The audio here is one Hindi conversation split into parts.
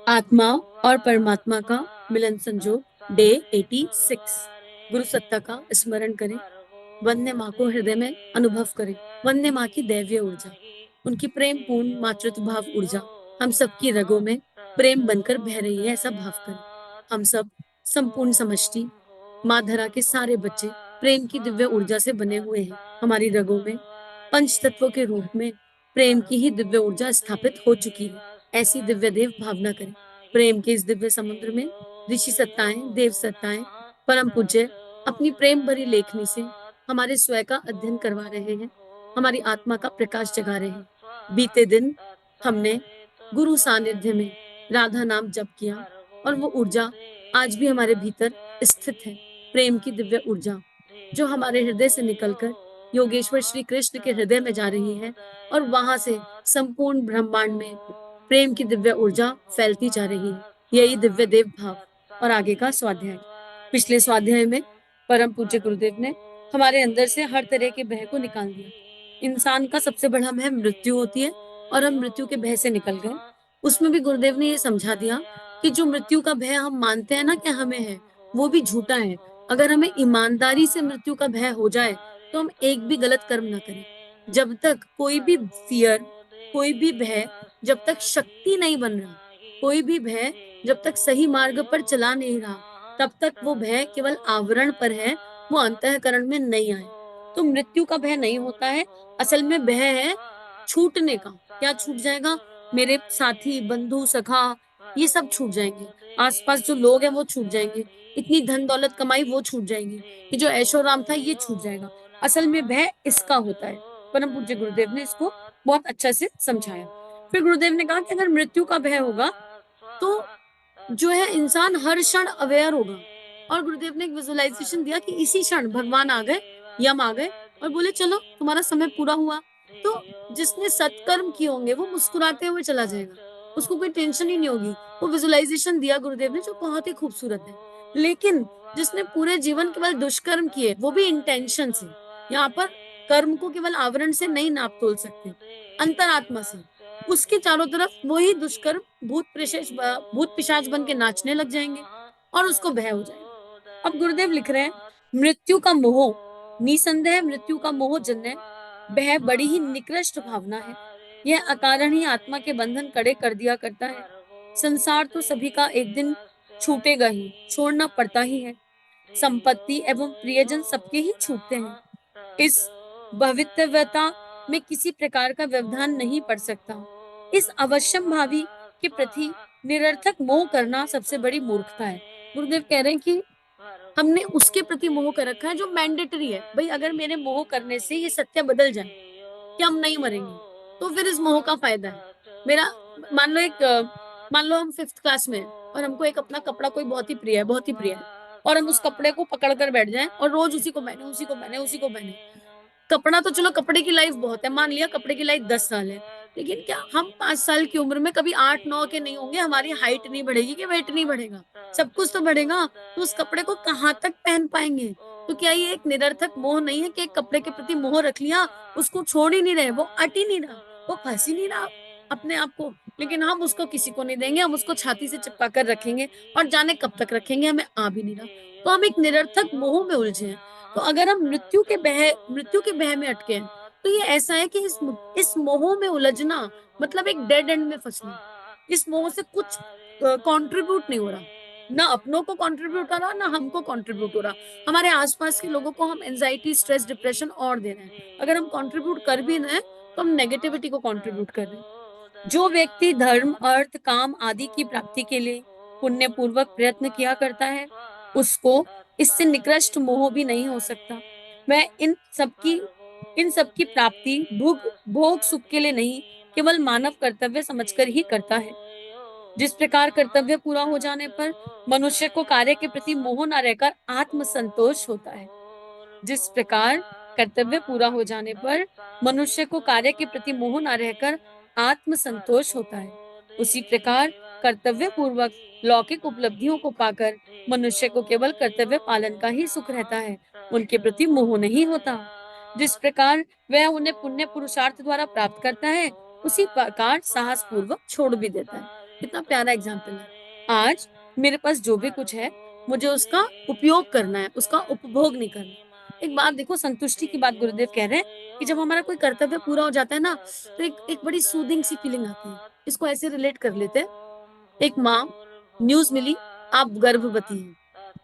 आत्मा और परमात्मा का मिलन संजोग डे 86। गुरु सत्ता का स्मरण करें। वंदे माँ को हृदय में अनुभव करें। वंदे माँ की दैवीय ऊर्जा, उनकी प्रेम पूर्ण मातृत्व भाव ऊर्जा हम सबकी रगों में प्रेम बनकर बह रही है, ऐसा भाव करें। हम सब संपूर्ण समष्टि माँ धरा के सारे बच्चे प्रेम की दिव्य ऊर्जा से बने हुए हैं। हमारी रगों में पंच तत्वों के रूप में प्रेम की ही दिव्य ऊर्जा स्थापित हो चुकी है। ऐसी दिव्य देव भावना करें। प्रेम के इस दिव्य समुद्र में ऋषि सत्ताएं, देव सत्ताएं, परम पूज्य अपनी प्रेम भरी लेखनी से हमारे स्वयं का अध्ययन करवा रहे हैं, हमारी आत्मा का प्रकाश जगा रहे हैं। बीते दिन हमने गुरु सानिध्य में राधा नाम जप किया और वो ऊर्जा आज भी हमारे भीतर स्थित है। प्रेम की दिव्य ऊर्जा जो हमारे हृदय से निकलकर योगेश्वर श्री कृष्ण के हृदय में जा रही है और वहां से संपूर्ण ब्रह्मांड में प्रेम की दिव्य ऊर्जा फैलती जा रही है। यही दिव्य देव भाव। और आगे का स्वाध्याय। पिछले स्वाध्याय में परम पूज्य गुरुदेव ने हमारे अंदर से हर तरह के भय को निकाल दिया। इंसान का सबसे बड़ा भय मृत्यु होती है और हम मृत्यु के भय से निकल गए। उसमें भी गुरुदेव ने ये समझा दिया कि जो मृत्यु का भय हम मानते हैं ना कि हमें है, वो भी झूठा है। अगर हमें ईमानदारी से मृत्यु का भय हो जाए तो हम एक भी गलत कर्म ना करें। जब तक कोई भी फियर, कोई भी भय जब तक शक्ति नहीं बन रहा, कोई भी भय जब तक सही मार्ग पर चला नहीं रहा, तब तक वो भय केवल आवरण पर है, वो अंतःकरण में नहीं आए। तो मृत्यु का भय नहीं होता है, असल में भय है छूटने का। क्या छूट जाएगा? मेरे साथी, बंधु, सखा, ये सब छूट जाएंगे। आसपास जो लोग हैं वो छूट जाएंगे। इतनी धन दौलत कमाई वो छूट जाएंगी। ये जो ऐशो आराम था ये छूट जाएगा। असल में भय इसका होता है। परम पूज्य गुरुदेव ने इसको बहुत अच्छा से समझाया। फिर गुरुदेव ने कहा कि अगर मृत्यु का भय होगा तो जो है इंसान हर क्षण अवेयर होगा। और गुरुदेव ने एक विजुअलाइजेशन दिया कि इसी क्षण भगवान आ गए, यम आ गए और बोले चलो तुम्हारा समय पूरा हुआ। तो जिसने सत्कर्म किए होंगे वो मुस्कुराते हुए चला जाएगा, उसको कोई टेंशन ही नहीं होगी। वो विजुअलाइजेशन दिया गुरुदेव ने जो बहुत ही खूबसूरत है। लेकिन जिसने पूरे जीवन केवल दुष्कर्म किए, वो भी इंटेंशन से, यहाँ पर कर्म को केवल आवरण से नहीं नाप तोल सकते, अंतरात्मा से, उसके चारों तरफ वही दुष्कर्म भूत पिशाच बन के नाचने लग जाएंगे और उसको भय हो जाएगा। अब गुरुदेव लिख रहे हैं, मृत्यु का मोह, निसंदेह मृत्यु का मोह जन्य भय बड़ी ही निकृष्ट भावना है। यह अकारण ही आत्मा के बंधन कड़े कर दिया करता है। संसार तो सभी का एक दिन छूटेगा ही, छोड़ना पड़ता ही है। संपत्ति एवं प्रियजन सबके ही छूटते हैं। इस भवितव्यता में किसी प्रकार का व्यवधान नहीं पड़ सकता। इस अवश्यम भावी के प्रति निरर्थक मोह करना सबसे बड़ी मूर्खता है। गुरुदेव कह रहे हैं कि हमने उसके प्रति मोह कर रखा है जो मैंडेटरी है। भाई अगर मेरे मोह करने से ये सत्य बदल जाए कि हम नहीं मरेंगे, तो फिर इस मोह का फायदा है मेरा। मान लो हम 5th क्लास में हैं और हमको एक अपना कपड़ा कोई बहुत ही प्रिय है, बहुत ही प्रिय है, और हम उस कपड़े को पकड़ कर बैठ जाएं और रोज उसी को पहने, उसी को पहने, उसी को पहने। कपड़ा तो चलो, कपड़े की लाइफ बहुत है, मान लिया कपड़े की लाइफ 10 साल है, लेकिन क्या हम 5 साल की उम्र में कभी 8-9 के नहीं होंगे? हमारी हाइट नहीं बढ़ेगी कि वेट नहीं बढ़ेगा? सब कुछ तो बढ़ेगा। तो उस कपड़े को कहाँ तक पहन पाएंगे? तो क्या ये एक निरर्थक मोह नहीं है कि एक कपड़े के प्रति मोह रख लिया, उसको छोड़ ही नहीं रहे, वो अट ही नहीं रहा, वो फंस ही नहीं रहा अपने आप को, लेकिन हम उसको किसी को नहीं देंगे, हम उसको छाती से चिपका कर रखेंगे और जाने कब तक रखेंगे, हमें आ भी नहीं रहा। तो हम एक निरर्थक मोह में उलझे हैं। तो अगर हम मृत्यु के भय में अटके हैं, तो ये ऐसा है कि इस मोह में उलझना मतलब एक डेड एंड में फंसना। इस मोह से कुछ कंट्रीब्यूट नहीं हो रहा, ना अपनों को कंट्रीब्यूट हो रहा, ना हमको कंट्रीब्यूट हो रहा। हमारे आसपास के लोगों को हम एंजाइटी, स्ट्रेस, डिप्रेशन और दे रहे हैं। अगर हम कंट्रीब्यूट कर भी रहे हैं तो हम नेगेटिविटी को कंट्रीब्यूट कर रहे हैं। जो व्यक्ति धर्म, अर्थ, काम आदि की प्राप्ति के लिए पुण्य पूर्वक प्रयत्न किया करता है, उसको इससे निकृष्ट मोह भी नहीं हो सकता। वह इन सब की प्राप्ति भोग सुख के लिए नहीं, केवल मानव कर्तव्य समझकर ही करता है। जिस प्रकार कर्तव्य पूरा हो जाने पर मनुष्य को कार्य के प्रति मोह न रहकर आत्मसंतोष होता है, जिस प्रकार कर्तव्य पूरा हो जाने पर मनुष्य को कार्य के प्रति मोह न रहकर आत्मसंतोष होता है, उसी प्रकार कर्तव्य पूर्वक लौकिक उपलब्धियों को पाकर मनुष्य को केवल कर्तव्य पालन का ही सुख रहता है, उनके प्रति मोह नहीं होता। जिस प्रकार वह उन्हें पुण्य पुरुषार्थ द्वारा प्राप्त करता है, उसी प्रकार साहस पूर्वक छोड़ भी देता है। कितना प्यारा एग्जाम्पल है। आज मेरे पास जो भी कुछ है, मुझे उसका उपयोग करना है, उसका उपभोग नहीं करना। एक बात देखो, संतुष्टि की बात गुरुदेव कह रहे हैं कि जब हमारा कोई कर्तव्य पूरा हो जाता है ना, तो एक एक बड़ी सूदिंग सी फीलिंग आती है। इसको ऐसे रिलेट कर लेते हैं, एक माँ, न्यूज़ मिली आप गर्भवती हैं,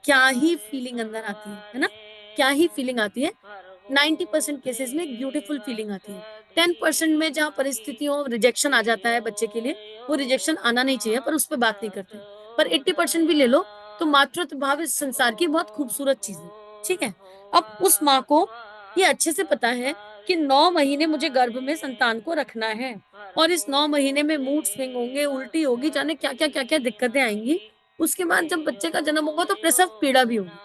क्या ही फीलिंग अंदर आती है ना? क्या ही फीलिंग आती है। 90% केसेस में एक ब्यूटीफुल फीलिंग आती है। 10% में जहाँ परिस्थितियों रिजेक्शन आ जाता है बच्चे के लिए, वो रिजेक्शन आना नहीं चाहिए पर उस पे बात नहीं करते। पर 80% भी ले लो तो मातृत्व भाव इस संसार की बहुत खूबसूरत चीज़ है, ठीक है? अब उस माँ को ये अच्छे से पता है कि 9 महीने मुझे गर्भ में संतान को रखना है और इस 9 महीने में मूड स्विंग होंगे, उल्टी होगी, जाने क्या-क्या, क्या-क्या दिक्कतें आएँगी। उसके बाद जब बच्चे का जन्म होगा तो प्रसव पीड़ा भी होगी।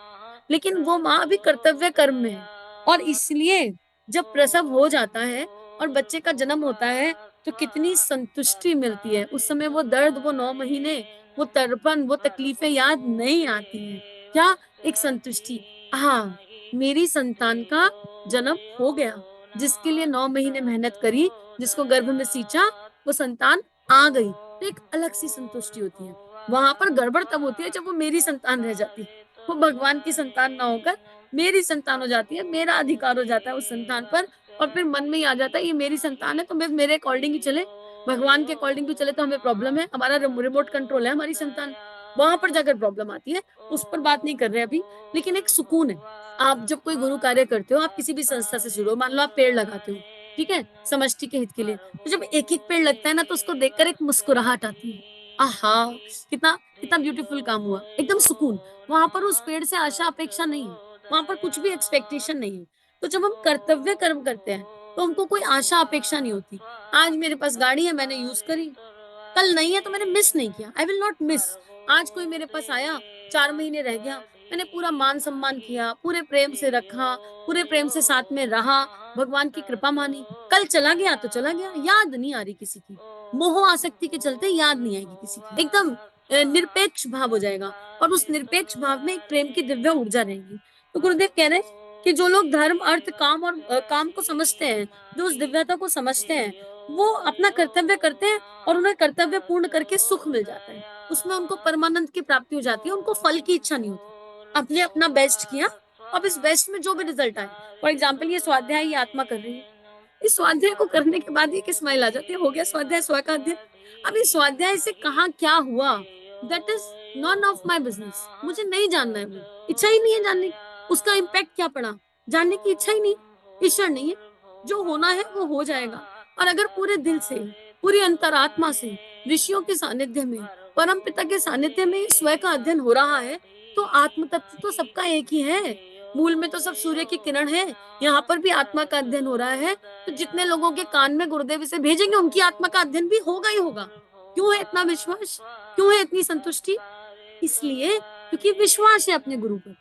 लेकिन वो माँ अभी कर्तव्य कर्म में है और इसलिए जब प्रसव हो जाता है और बच्चे का जन्म होता है, तो कितनी संतुष्टि मिलती है। उस समय वो दर्द, वो 9 महीने, वो तड़पन, वो तकलीफ़ें याद नहीं आती हैं। क्या? एक संतुष्टि। हाँ, मेरी संतान का जन्म हो गया। जिसके लिए 9 महीने मेहनत करी, जिसको गर्भ में सींचा, वो संतान आ गई। तो एक अलग-सी संतुष्टि होती है। वहाँ पर गड़बड़ तब होती है जब वो मेरी संतान रह जाती है। वो भगवान की संतान ना होकर मेरी संतान हो जाती है, मेरा अधिकार हो जाता है उस संतान पर और फिर मन में ही आ जाता है ये मेरी संतान है तो बस मेरे अकॉर्डिंग ही चले, भगवान के अकॉर्डिंग भी चले तो हमें प्रॉब्लम है, हमारा रिमोट कंट्रोल है हमारी संतान। वहाँ पर जाकर प्रॉब्लम आती है, उस पर बात नहीं कर रहे अभी, लेकिन एक सुकून है। आप जब कोई गुरु कार्य करते हो, आप किसी भी संस्था से जुड़ो, मान लो आप पेड़ लगाते हो, ठीक है? समष्टि के हित के लिए। तो जब एक-एक पेड़ लगता है ना तो उसको देखकर एक मुस्कुराहट आती है। आहा! कितना कितना ब्यूटीफुल काम हुआ, एकदम सुकून। वहाँ पर उस पेड़ से आशा अपेक्षा नहीं है, वहाँ पर कुछ भी एक्सपेक्टेशन नहीं है। तो जब हम कर्तव्य कर्म करते हैं, तो हमको कोई आशा अपेक्षा नहीं होती। आज मेरे पास गाड़ी है, मैंने यूज़ करी, कल नहीं है तो मैंने मिस नहीं किया, आई विल नॉट मिस। आज कोई मेरे पास आया, 4 महीने रह गया, मैंने पूरा मान-सम्मान किया, पूरे प्रेम से रखा, पूरे प्रेम से साथ में रहा, भगवान की कृपा मानी। कल चला गया तो चला गया, याद नहीं आ रही किसी की। मोह आसक्ति के चलते याद नहीं आएगी किसी की। एकदम निरपेक्ष भाव हो जाएगा और उस निरपेक्ष भाव में एक प्रेम की दिव्य ऊर्जा रहेगी। तो गुरुदेव कह रहे हैं कि जो लोग धर्म, अर्थ, काम और काम को समझते हैं, जो उस दिव्यता को समझते हैं, वो अपना कर्तव्य करते हैं और उन्हें कर्तव्य पूर्ण करके सुख मिल जाता है। उसमें उनको परमानंद की प्राप्ति हो जाती है, उनको फल की इच्छा नहीं होती। आपने अपना बेस्ट किया, अब इस बेस्ट में जो भी रिजल्ट आए, फॉर एग्जाम्पल ये स्वाध्याय ये आत्मा कर रही है। इस स्वाध्याय को करने के बाद एक स्माइल आ जाती है, हो गया स्वाध्याय, स्व का अध्ययन। अब इस स्वाध्याय से कहाँ क्या हुआ, that is none of my business. मुझे नहीं जानना है, वो इच्छा ही नहीं है जानने की। उसका इम्पैक्ट क्या पड़ा, जानने की इच्छा ही नहीं, ईश्वर नहीं है। जो होना है वो हो जाएगा। और अगर पूरे दिल से, पूरी अंतरात्मा से, ऋषियों के सानिध्य में, परम पिता के सानिध्य में स्व का अध्ययन हो रहा है, तो आत्म तत्व तो सबका एक ही है। मूल में तो सब सूर्य की किरण है, यहाँ पर भी आत्मा का अध्ययन हो रहा है। तो जितने लोगों के कान में गुरुदेव इसे भेजेंगे, उनकी आत्मा का अध्ययन भी होगा ही होगा। क्यों है इतना विश्वास? क्यों है इतनी संतुष्टि? इसलिए क्योंकि विश्वास है अपने गुरु पर।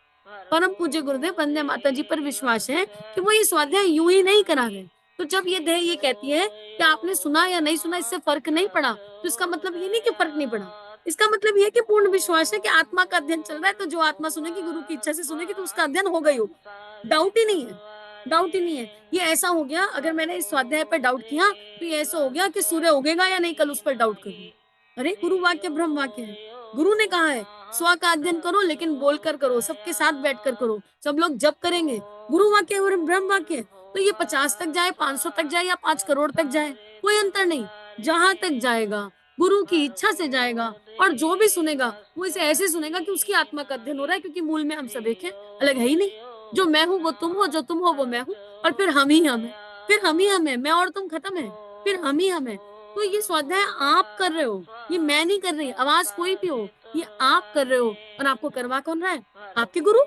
परम पूज्य गुरुदेव वंदे माता जी पर विश्वास है कि वो ये स्वाध्याय यूं ही नहीं करा रहे। तो जब ये देह ये कहती है कि आपने सुना या नहीं सुना इससे फर्क नहीं पड़ा, तो इसका मतलब ये नहीं कि फर्क नहीं पड़ा। इसका मतलब ये है कि पूर्ण विश्वास है कि आत्मा का अध्ययन चल रहा है, तो जो आत्मा सुनेगी, गुरु की इच्छा से सुनेगी, तो उसका अध्ययन होगा ही होगा। डाउट ही नहीं है, डाउट ही नहीं है। ये ऐसा हो गया, अगर मैंने इस स्वाध्याय पर डाउट किया, तो ये ऐसा हो गया कि सूर्य उगेगा या नहीं कल उस पर डाउट करूँ। अरे! गुरु वाक्य ब्रह्म वाक्य है। गुरु ने कहा है स्व का अध्ययन करो लेकिन बोलकर करो, सबके साथ बैठकर करो। सब लोग जप करेंगे, गुरु वाक्य और ब्रह्म वाक्य है। तो ये 50 तक जाए, 500 तक जाए या 5 करोड़ तक जाए, कोई अंतर नहीं। जहाँ तक जाएगा, गुरु की इच्छा से जाएगा और जो भी सुनेगा, वो इसे ऐसे सुनेगा कि उसकी आत्मा का अध्ययन हो रहा है, क्योंकि मूल में हम सब एक हैं, अलग है ही नहीं। जो मैं हूँ वो तुम हो, जो तुम हो वो मैं हूँ और फिर हम ही हम हैं। फिर हम ही हम हैं, मैं और तुम खत्म है, फिर हम ही हम हैं। तो ये स्वाध्याय आप कर रहे हो, ये मैं नहीं कर रही, आवाज़ कोई भी हो, ये आप कर रहे हो और आपको करवा कौन रहा है? आपके गुरु।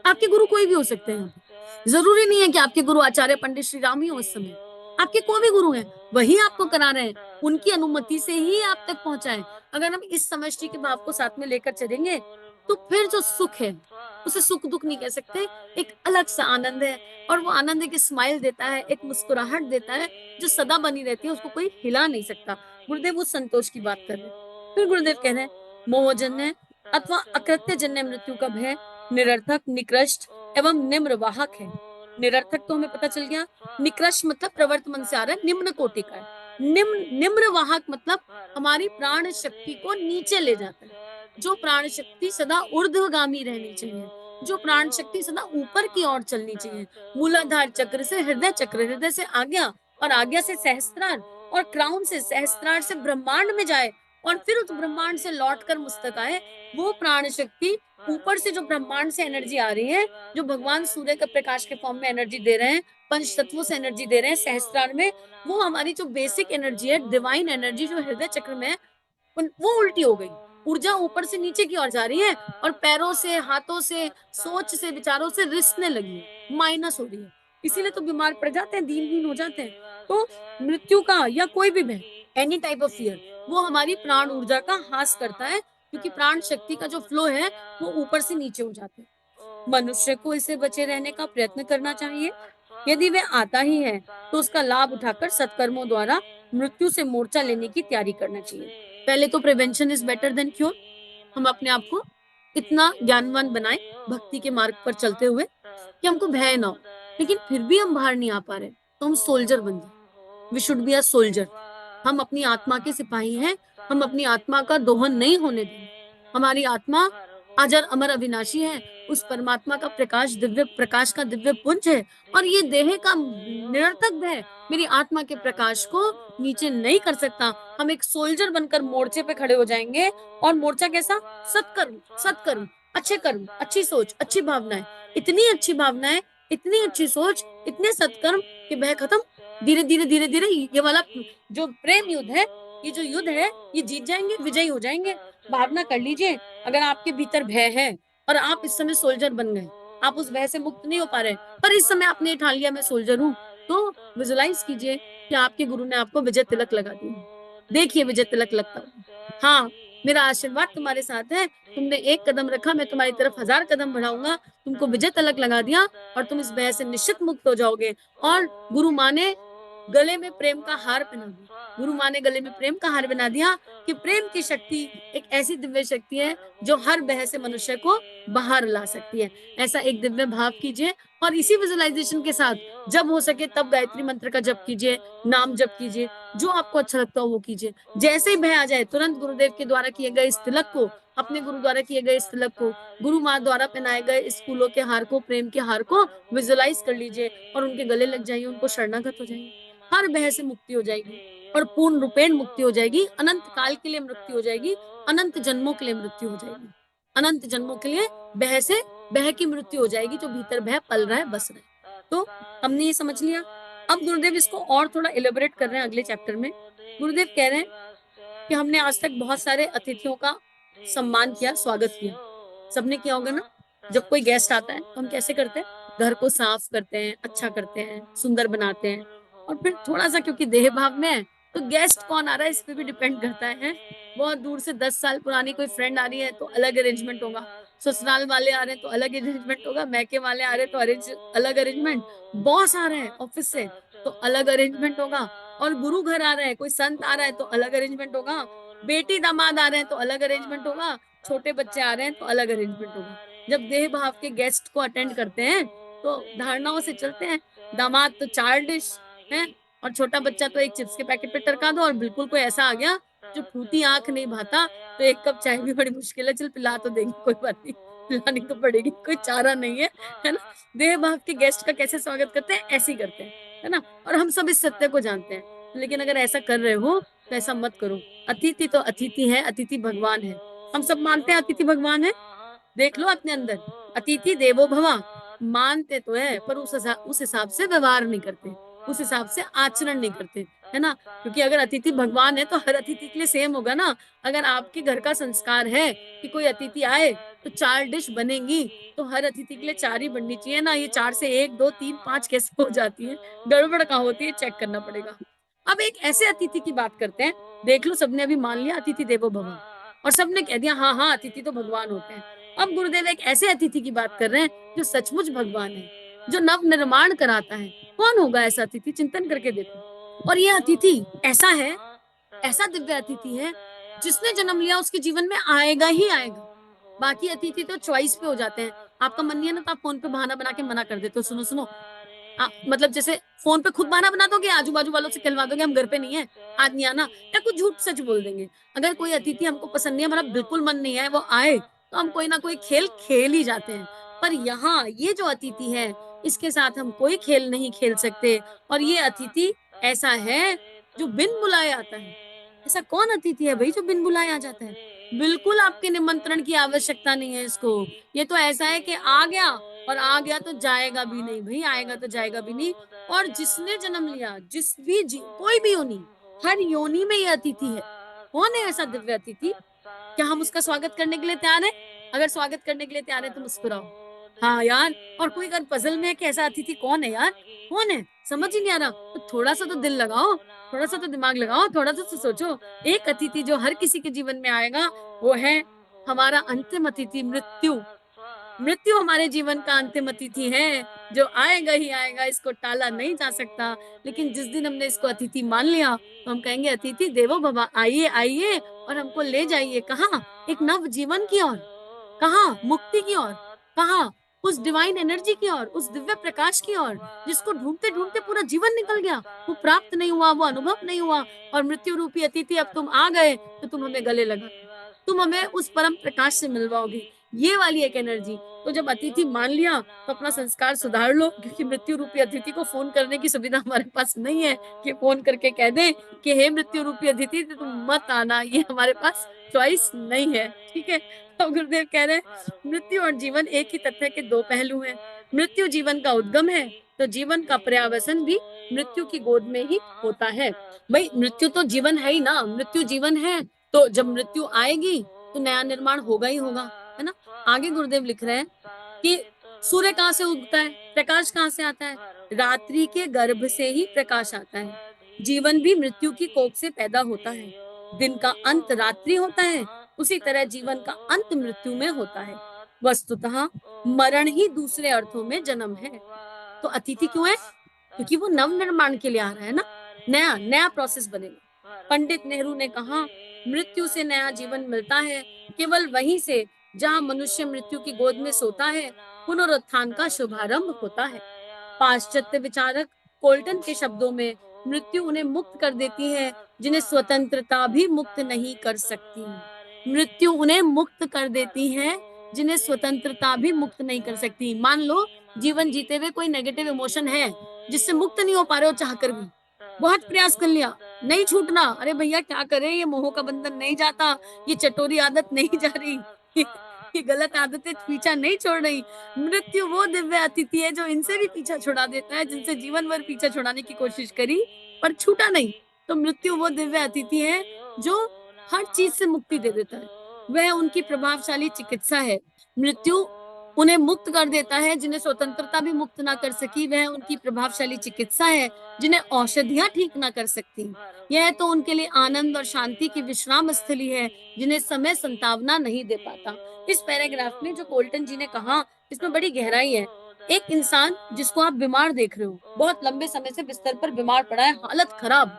आपके गुरु कोई भी हो सकते हैं यहाँ पे। ज़रूरी नहीं है कि आपके गुरु आचार्य पंडित श्री राम ही हो उस समय। आपके कोई भी गुरु हैं, वही आपको करा रहे हैं, उनकी अनुमति से ही आप तक पहुँचा है। अगर हम इस समष्टि के भाव को साथ में लेकर चलेंगे, तो फिर जो सुख है, उसे सुख-दुःख नहीं कह सकते, एक अलग-सा आनंद है और वो आनंद एक स्माइल देता है, एक मुस्कुराहट देता है, जो सदा बनी रहती है, उसको कोई हिला नहीं सकता। गुरुदेव उस संतोष की बात कर रहे हैं। फिर गुरुदेव कह रहे हैं, मोहजन्य अथवा अकृत्यजन्य मृत्यु का भय निरर्थक, निकृष्ट एवं निम्र वाहक है। निरर्थक तो हमें पता चल गया, निकृष्ट मतलब प्रवर्तमान से आ रहा है, निम्न कोटि का है। निम्र वाहक मतलब हमारी प्राण शक्ति को नीचे ले जाता है। जो प्राण शक्ति सदा ऊर्ध्वगामी रहनी चाहिए, जो प्राण शक्ति सदा ऊपर की ओर चलनी चाहिए, मूलाधार चक्र से हृदय चक्र, हृदय से आज्ञा और आज्ञा से सहस्त्रार और क्राउन से सहस्त्रार से ब्रह्मांड में जाए और फिर उस ब्रह्मांड से लौट कर मुस्तक आए, वो प्राण शक्ति ऊपर से जो ब्रह्मांड से एनर्जी आ रही है, जो भगवान सूर्य का प्रकाश के फॉर्म में एनर्जी दे रहे हैं, पंच तत्वों से एनर्जी दे रहे हैं सहस्त्रार में, वो हमारी जो बेसिक एनर्जी है, डिवाइन एनर्जी जो हृदय चक्र में है, वो उल्टी हो गई। ऊर्जा ऊपर से नीचे की ओर जा रही है और पैरों से, हाथों से, सोच से, विचारों से रिसने लगी है, माइनस हो रही है। इसीलिए तो बीमार पड़ जाते हैं, दीनहीन हो जाते हैं। तो मृत्यु का या कोई भी भय, एनी टाइप ऑफ फियर, वो हमारी प्राण ऊर्जा का हास करता है, क्योंकि प्राण शक्ति का जो फ्लो है वो ऊपर से नीचे हो जाता है। मनुष्य को इससे बचे रहने का प्रयत्न करना चाहिए। यदि वह आता ही है तो उसका लाभ उठाकर सत्कर्मों द्वारा मृत्यु से मोर्चा लेने की तैयारी करना चाहिए। पहले तो prevention is better than cure. हम अपने आप को इतना ज्ञानवान बनाए भक्ति के मार्ग पर चलते हुए कि हमको भय ना हो, लेकिन फिर भी हम बाहर नहीं आ पा रहे, तो हम सोल्जर बन जाए। We should be a soldier. हम अपनी आत्मा के सिपाही हैं, हम अपनी आत्मा का दोहन नहीं होने देंगे। हमारी आत्मा अजर अमर अविनाशी है, उस परमात्मा का प्रकाश, दिव्य प्रकाश का दिव्य पुंज है, और ये देह का निरर्थक भय मेरी आत्मा के प्रकाश को नीचे नहीं कर सकता। हम एक सोल्जर बनकर मोर्चे पे खड़े हो जाएंगे, और मोर्चा कैसा? सत्कर्म, सत्कर्म, अच्छे कर्म, अच्छी सोच, अच्छी भावनाएं, इतनी अच्छी भावनाएं, इतनी अच्छी सोच, इतने सत्कर्म कि भय खत्म। धीरे धीरे धीरे धीरे ये वाला जो प्रेम युद्ध है, ये जो युद्ध है, ये जीत जाएंगे, विजयी हो जाएंगे। भावना कर लीजिए, अगर आपके भीतर भय है और आप इस समय सोल्जर बन गए, आप उस भय से मुक्त नहीं हो पा रहे, पर इस समय आपने ठान लिया मैं सोल्जर हूँ, तो विजुलाइज कीजिए कि आपके गुरु ने आपको विजय तिलक लगा दिया। देखिए विजय तिलक लगता हुआ। हाँ, मेरा आशीर्वाद तुम्हारे साथ है, तुमने एक कदम रखा, मैं तुम्हारी तरफ 1000 कदम बढ़ाऊंगा, तुमको विजय तिलक लगा दिया, और तुम इस भय से निश्चित मुक्त हो जाओगे। और गुरु माँ ने गले में प्रेम का हार पहना दिया, गुरु माँ ने गले में प्रेम का हार बना दिया कि प्रेम की शक्ति एक ऐसी दिव्य शक्ति है जो हर भय से मनुष्य को बाहर ला सकती है। ऐसा एक दिव्य भाव कीजिए, और इसी विजुअलाइजेशन के साथ जब हो सके तब गायत्री मंत्र का जप कीजिए, नाम जप कीजिए, जो आपको अच्छा लगता हो वो कीजिए। जैसे ही भय आ जाए, तुरंत गुरुदेव के द्वारा किए गए इस तिलक को, अपने गुरु द्वारा किए गए इस तिलक को, गुरु माँ द्वारा पहनाए गए इस फूलों के हार को, प्रेम के हार को विजुअलाइज कर लीजिए, और उनके गले लग जाइए, उनको शरणागत हो जाइए। हर भय से मुक्ति हो जाएगी, और पूर्ण रूपेण मुक्ति हो जाएगी। अनंत काल के लिए मृत्यु हो जाएगी, अनंत जन्मों के लिए मृत्यु हो जाएगी, अनंत जन्मों के लिए भय से, भय की मृत्यु हो जाएगी, जो भीतर भय पल रहा है, बस रहा है। तो हमने ये समझ लिया। अब गुरुदेव इसको और थोड़ा इलेबोरेट कर रहे हैं अगले चैप्टर में। गुरुदेव कह रहे हैं कि हमने आज तक बहुत सारे अतिथियों का सम्मान किया, स्वागत किया, सबने किया होगा ना। जब कोई गेस्ट आता है तो हम कैसे करते हैं? घर को साफ करते हैं, अच्छा करते हैं, सुंदर बनाते हैं, और फिर थोड़ा सा, क्योंकि देह भाव में है, तो गेस्ट कौन आ रहा है इस पे भी डिपेंड करता है। बहुत दूर से 10 साल पुरानी कोई फ्रेंड आ रही है तो अलग अरेंजमेंट होगा, ससुराल वाले आ रहे हैं तो अलग अरेंजमेंट होगा, मैके वाले आ रहे हैं तो अलग अरेंजमेंट, बॉस आ रहे हैं ऑफिस से तो अलग अरेंजमेंट होगा, और गुरु घर आ रहे हैं, कोई संत आ रहा है तो अलग अरेंजमेंट होगा, बेटी दामाद आ रहे हैं तो अलग अरेंजमेंट होगा, छोटे बच्चे आ रहे हैं तो अलग अरेंजमेंट होगा। जब देह भाव के गेस्ट को अटेंड करते हैं तो धारणाओं से चलते हैं। दामाद तो 4 डिश है, और छोटा बच्चा तो एक चिप्स के पैकेट पे टरका दो, और बिल्कुल कोई ऐसा आ गया जो फूटी आंख नहीं भाता तो 1 कप चाय भी बड़ी मुश्किल है, चल पिला तो देंगे, कोई बात नहीं, पिलानी तो पड़ेगी, कोई चारा नहीं है ना। देह भाव के गेस्ट का कैसे स्वागत करते हैं? ऐसे ही करते हैं, है ना। और हम सब इस सत्य को जानते हैं, लेकिन अगर ऐसा कर रहे हो तो ऐसा मत करो। अतिथि तो अतिथि है, अतिथि भगवान है। हम सब मानते हैं अतिथि भगवान है, देख लो अपने अंदर, अतिथि देवो भवा, मानते तो है पर उस हिसाब से व्यवहार नहीं करते, उस हिसाब से आचरण नहीं करते, है ना। क्योंकि अगर अतिथि भगवान है तो हर अतिथि के लिए सेम होगा ना। अगर आपके घर का संस्कार है कि कोई अतिथि आए तो 4 डिश बनेंगी, तो हर अतिथि के लिए 4 ही बननी चाहिए ना। ये 4 से 1 2 3 5 कैसे हो जाती है, गड़बड़ कहाँ होती है, चेक करना पड़ेगा। अब एक ऐसे अतिथि की बात करते हैं, देख लो सबने अभी मान लिया अतिथि देवो भव, और सबने कह दिया हाँ हाँ अतिथि तो भगवान होते हैं। अब गुरुदेव एक ऐसे अतिथि की बात कर रहे हैं जो सचमुच भगवान है, जो नव निर्माण कराता है। कौन होगा ऐसा अतिथि? चिंतन करके देखो। और ये अतिथि ऐसा है, ऐसा दिव्य अतिथि है, जिसने जन्म लिया उसके जीवन में आएगा ही आएगा। बाकी अतिथि तो चॉइस पे हो जाते हैं। आपका मन नहीं है ना तो आप फोन पे बहाना बना के मना कर देते हो, सुनो सुनो मतलब जैसे फोन पे खुद बहाना बना दोगे, आजू बाजू वालों से कहलवा दोगे हम घर पे नहीं है, आज नहीं आना, या कुछ झूठ सच बोल देंगे। अगर कोई अतिथि हमको पसंद नहीं है, हमारा बिल्कुल मन नहीं है वो आए, तो हम कोई ना कोई खेल खेल ही जाते हैं। पर यहाँ ये जो अतिथि है, इसके साथ हम कोई खेल नहीं खेल सकते। और ये अतिथि ऐसा है जो बिन बुलाए आता है। ऐसा कौन अतिथि है भाई जो बिन बुलाए आ जाता है? बिल्कुल आपके निमंत्रण की आवश्यकता नहीं है इसको। ये तो ऐसा है कि आ गया और आ गया तो जाएगा भी नहीं भई, आएगा तो जाएगा भी नहीं। और जिसने जन्म लिया, जिस भी कोई भी योनि, हर योनि में ये अतिथि है। कौन है ऐसा दिव्य अतिथि? क्या हम उसका स्वागत करने के लिए तैयार हैं? अगर स्वागत करने के लिए तैयार हैं तो मुस्कुराओ। हाँ यार, और कोई अगर पज़ल में है कि ऐसा अतिथि कौन है यार? कौन है? समझ ही नहीं आ रहा। तो थोड़ा-सा तो दिल लगाओ, थोड़ा-सा तो दिमाग लगाओ, थोड़ा-सा तो सोचो। एक अतिथि जो हर किसी के जीवन में आएगा, वो है हमारा अंतिम अतिथि मृत्यु। मृत्यु हमारे जीवन का अंतिम अतिथि है, जो आएगा ही आएगा, इसको टाला नहीं जा सकता। लेकिन जिस दिन हमने इसको अतिथि मान लिया, तो हम कहेंगे अतिथि देवो भव, आइए, आइए और हमको ले जाइए कहाँ? एक नव जीवन की ओर। कहाँ? मुक्ति की ओर। कहाँ? उस डिवाइन एनर्जी की ओर, उस दिव्य प्रकाश की ओर, जिसको ढूँढते-ढूँढते पूरा जीवन निकल गया। वो प्राप्त नहीं हुआ, वो अनुभव नहीं हुआ, और मृत्यु रूपी अतिथि अब तुम आ गए, तो तुम हमें गले लगा लो। तुम हमें उस परम प्रकाश से मिलवाओगे। ये वाली एक एनर्जी। तो जब अतिथि मान लिया, तो अपना संस्कार सुधार लो, क्योंकि मृत्यु रूपी अतिथि को फ़ोन करने की सुविधा हमारे पास नहीं है कि फ़ोन करके कह दें कि हे मृत्यु रूपी अतिथि, तुम मत आना। ये हमारे पास चॉइस नहीं है, ठीक है? तो गुरुदेव कह रहे हैं मृत्यु और जीवन एक ही तथ्य के दो पहलू हैं। मृत्यु जीवन का उद्गम है, तो जीवन का पर्यावसन भी मृत्यु की गोद में ही होता है। भई मृत्यु तो जीवन है ही ना, मृत्यु जीवन है, तो जब मृत्यु आएगी, तो नया निर्माण होगा ही होगा, है ना? आगे गुरुदेव लिख रहे हैं कि सूर्य कहाँ से उगता है? प्रकाश कहाँ से आता है? रात्रि के गर्भ से ही प्रकाश आता है। जीवन भी मृत्यु की कोख से पैदा होता है। दिन का अंत रात्रि होता है, उसी तरह जीवन का अंत मृत्यु में होता है। वस्तुतः मरण ही दूसरे अर्थों में जन्म है। तो अतिथि क्यों है? क्योंकि वो नव निर्माण के लिए आ रहा है ना, नया नया प्रोसेस बनेगा। पंडित नेहरू ने कहा, मृत्यु से नया जीवन मिलता है, केवल वहीं से जहां मनुष्य मृत्यु की गोद में सोता है, पुनरुत्थान का शुभारंभ होता है। पाश्चात्य विचारक कोल्टन के शब्दों में, मृत्यु उन्हें मुक्त कर देती है जिन्हें स्वतंत्रता भी मुक्त नहीं कर सकती। मृत्यु उन्हें मुक्त कर देती है जिन्हें स्वतंत्रता भी मुक्त नहीं कर सकती। मान लो जीवन जीते हुए कोई नेगेटिव इमोशन है जिससे मुक्त नहीं हो पा रहे हो चाहकर भी, बहुत प्रयास कर लिया, नहीं छूटना। अरे भैया क्या करें, ये मोह का बंधन नहीं जाता, ये चटोरी आदत नहीं जा रही, ये गलत आदतें पीछा नहीं छोड़ रही। मृत्यु वो दिव्य अतिथि है जो इनसे भी पीछा छुड़ा देता है, जिनसे जीवन भर पीछा छुड़ाने की कोशिश करी पर छूटा नहीं। तो मृत्यु वो दिव्य अतिथि है जो हर चीज से मुक्ति दे देता है। वह उनकी प्रभावशाली चिकित्सा है। मृत्यु उन्हें मुक्त कर देता है जिन्हें स्वतंत्रता भी मुक्त ना कर सकी। वह उनकी प्रभावशाली चिकित्सा है जिन्हें औषधियां ठीक ना कर सकती। यह तो उनके लिए आनंद और शांति की विश्राम स्थली है जिन्हें समय संतावना नहीं दे पाता। इस पैराग्राफ में जो कोल्टन जी ने कहा, इसमें बड़ी गहराई है। एक इंसान जिसको आप बीमार देख रहे हो, बहुत लंबे समय से बिस्तर पर बीमार पड़ा है, हालत खराब,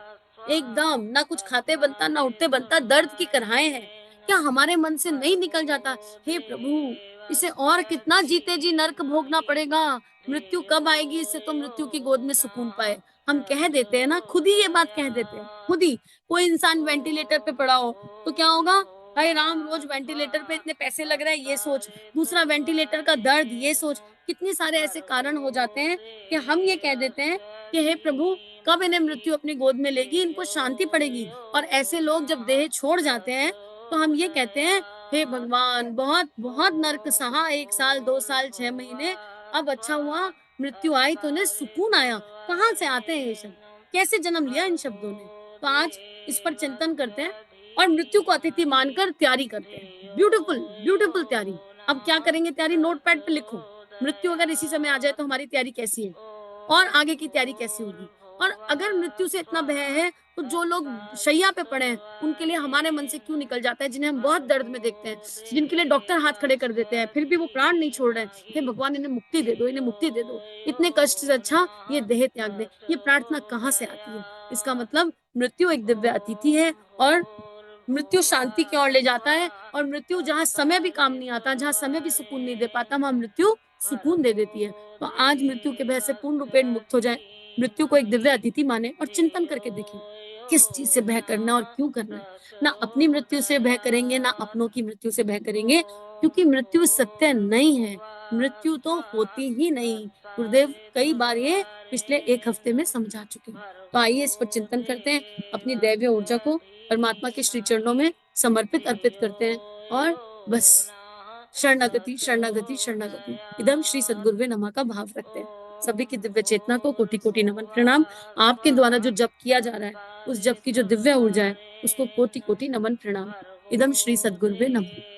एकदम ना कुछ खाते बनता ना उठते बनता, दर्द की करहाएं हैं। क्या हमारे मन से नहीं निकल जाता, हे प्रभु इसे और कितना जीते जी नर्क भोगना पड़ेगा, मृत्यु कब आएगी, इससे तो मृत्यु की गोद में सुकून पाए। हम कह देते हैं ना, खुद ही ये बात कह देते हैं, खुद ही। कोई इंसान वेंटिलेटर पे पड़ा हो तो क्या होगा, हाय राम रोज वेंटिलेटर पे इतने पैसे लग रहे हैं ये सोच, दूसरा वेंटिलेटर का दर्द ये सोच, कितने सारे ऐसे कारण हो जाते हैं कि हम ये कह देते हैं कि हे प्रभु कब इन्हें मृत्यु अपनी गोद में लेगी, इनको शांति पड़ेगी। और ऐसे लोग जब देह छोड़ जाते हैं तो हम ये कहते हैं, हे भगवान बहुत बहुत नर्क सहा, 1 साल 2 साल 6 महीने, अब अच्छा हुआ मृत्यु आई तो इन्हें सुकून आया। कहाँ से आते हैं ये शब्द, कैसे जन्म लिया इन शब्दों ने? तो आज इस पर चिंतन करते हैं और मृत्यु को अतिथि मानकर तैयारी करते हैं। ब्यूटीफुल ब्यूटीफुल तैयारी। अब क्या करेंगे तैयारी, नोटपैड पे लिखो, मृत्यु अगर इसी समय आ जाए तो हमारी तैयारी कैसी है और आगे की तैयारी कैसी होगी। और अगर मृत्यु से इतना भय है तो जो लोग शैया पे पड़े हैं उनके लिए हमारे मन से क्यों निकल जाता है, जिन्हें हम बहुत दर्द में देखते हैं, जिनके लिए डॉक्टर हाथ खड़े कर देते हैं, फिर भी वो प्राण नहीं छोड़ रहे हैं, हे भगवान इन्हें मुक्ति दे दो, इन्हें मुक्ति दे दो, इतने कष्ट से अच्छा ये देह त्याग दे। ये प्रार्थना कहाँ से आती है? इसका मतलब मृत्यु एक दिव्य अतिथि है और मृत्यु शांति की ओर ले जाता है। और मृत्यु जहाँ समय भी काम नहीं आता, जहाँ समय भी सुकून नहीं दे पाता, वहां मृत्यु सुकून दे देती है। तो आज मृत्यु के भय से पूर्ण रूपेण मुक्त हो जाए, मृत्यु को एक दिव्य अतिथि माने और चिंतन करके देखें किस चीज से भय करना है और क्यों करना है। ना अपनी मृत्यु से भय करेंगे, ना अपनों की मृत्यु से भय करेंगे, क्योंकि मृत्यु सत्य नहीं है, मृत्यु तो होती ही नहीं। गुरुदेव कई बार ये पिछले 1 हफ्ते में समझा चुके हैं। तो आइए इस पर चिंतन करते हैं, अपनी दैवीय ऊर्जा को परमात्मा के श्री चरणों में समर्पित अर्पित करते हैं और बस शरणागति शरणागति शरणागति इदम श्री सद्गुरुवे नमः का भाव रखते हैं। सभी की दिव्य चेतना को कोटि कोटि नमन प्रणाम। आपके द्वारा जो जप किया जा रहा है, उस जप की जो दिव्य ऊर्जा है, उसको कोटि कोटि नमन प्रणाम। इदम श्री सद्गुरुवे नमः।